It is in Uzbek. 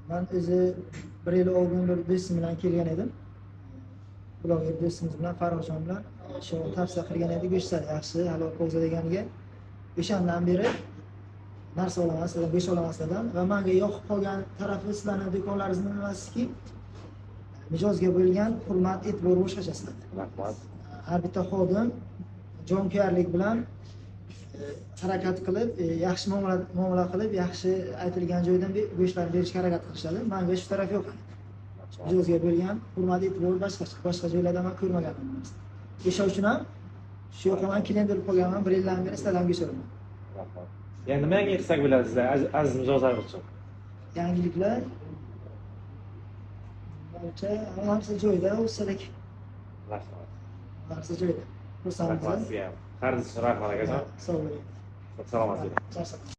Ben o'zi bir yil oldin bir do'stim bilan kelgan edim. Bloger do'stimiz bilan Farruxjon bilan shu tavsiya qilgan edi, go'shtlar yaxshi, halol qo'za deganiga. O'shandan beri narsa olaman, sizdan go'sht olaman sizdan va menga yoqib qolgan tarafi sizlarning do'konlaringizning nimasiki, mijozga bo'lgan hurmat, e'tibor boshqacha sizlarda. Rahmat. Har bitta xodim jonkuyarlik bilan harakat qilib, yaxshi muomala qilib, yaxshi aytilgan joydan go'shtlarni berishga harakat qilishadi. Menga shu taraf yo'q. Mijozga bo'lgan hurmat, e'tibor boshqa joylarda men ko'rmaganman. O'sha uchun ham shu yoqqa men klient bo'lib qolganman, 1 yildan beri sizlardan go'sht olaman. Rahmat. Endi nima yangi qilsak bo'ladi sizlar aziz mijozlar uchun? Yangiliklar barcha hammasi joyida, o'salik. Rahmat. Hammasi joyida. Rahmat sizga ham. Qaringiz uchun rahmat akajon. Sog' bo'ling. Salomat bo'ling. Charchadim.